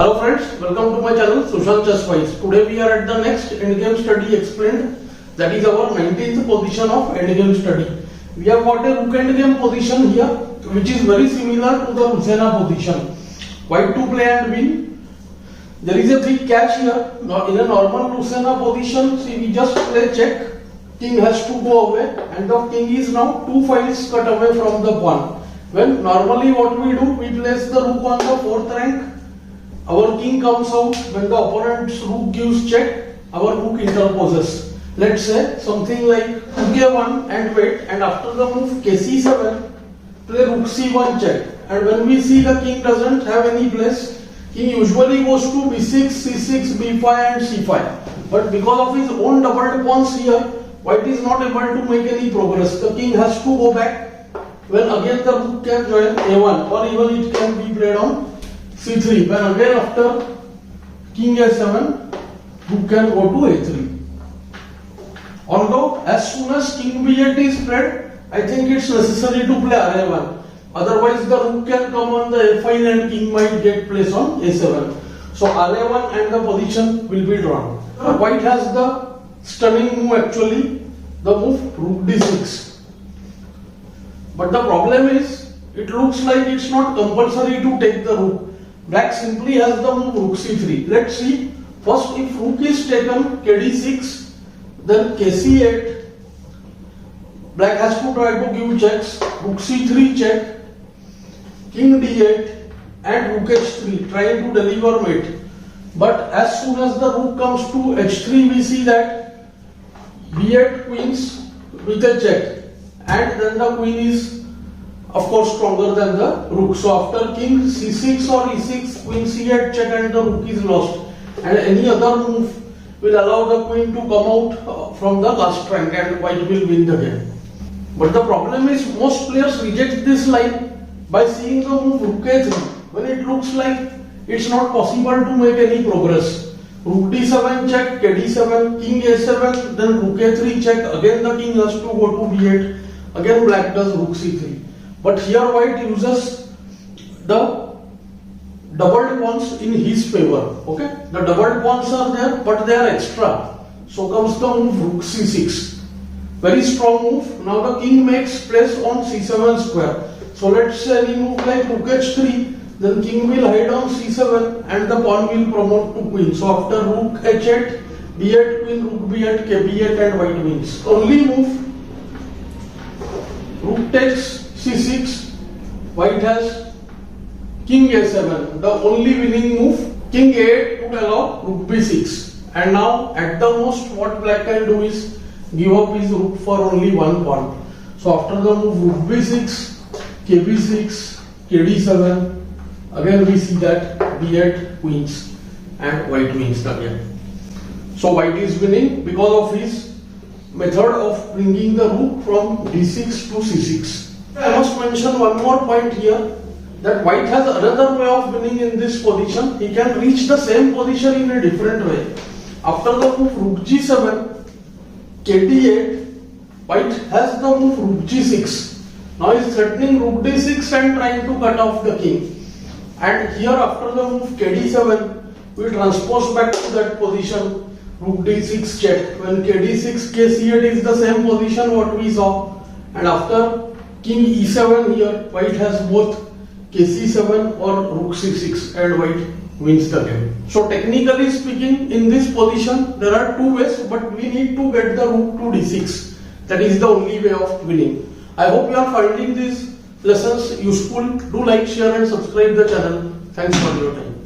Hello friends, welcome to my channel Sushant Chess Wise. Today we are at the next Endgame Study explained, that is our 19th position of Endgame Study. We have got a rook endgame position here which is very similar to the Lucena position. White to play and win. There is a big catch here. Now in a normal Lucena position, see, we just play check, king has to go away and the king is now 2 files cut away from the pawn. When normally what we do, we place the rook on the 4th rank. Our king comes out. When the opponent's rook gives check, our rook interposes. Let's say something like rook a1 and wait, and after the move kc7, play rook c1 check. And when we see the king doesn't have any place, king usually goes to b6, c6, b5 and c5. But because of his own doubled pawns here, white is not able to make any progress. The king has to go back. When again the rook can join a1, or even it can be played on c3, when again after king a7, rook can go to a3. Although as soon as king b8 is played, I think it's necessary to play ra1. Otherwise the rook can come on the a file and king might get placed on a7. So ra1 and the position will be drawn. White has the stunning move actually, the move rook d6. But the problem is, it looks like it's not compulsory to take the rook. Black simply has the move rook c3. Let's see. First, if rook is taken, kd6, then kc8. Black has to try to give checks. Rook c3 check, king d8, and rook h3, trying to deliver mate. But as soon as the rook comes to h3, we see that b8 queens with a check, and then the queen is of course stronger than the rook. So after king c6 or e6, queen c8 check and the rook is lost, and any other move will allow the queen to come out from the last rank and white will win the game. But the problem is, most players reject this line by seeing the move rook a3 when it looks like it's not possible to make any progress. Rook d7 check, kd7, king a7, then rook a3 check, again the king has to go to b8, again black does rook c3. But here white uses the doubled pawns in his favor. Okay, the doubled pawns are there, but they are extra. So comes the move rook c6. Very strong move. Now the king makes place on c7 square. So let's say any move like rook h3, then king will hide on c7 and the pawn will promote to queen. So after rook h8, b8 queen, rook b8, kb8 and white wins. Only move, rook takes c6, white has king a7, the only winning move, king a8 to allow rook b6. And now at the most what black can do is give up his rook for only one pawn. So after the move rook b6, kb6, kd7, again we see that b8 queens and white wins again. So white is winning because of his method of bringing the rook from d6 to c6. I must mention one more point here, that white has another way of winning in this position. He can reach the same position in a different way. After the move rook g7, kd8, white has the move rook g6. Now he is threatening rook d6 and trying to cut off the king. And here after the move kd7, we transpose back to that position, rook d6 check. When kd6, kc8 is the same position what we saw. And after king e7 here, white has both kc7 or rook c6 and white wins the game. So technically speaking, in this position there are two ways, but we need to get the rook to d6. That is the only way of winning. I hope you are finding these lessons useful. Do like, share and subscribe the channel. Thanks for your time.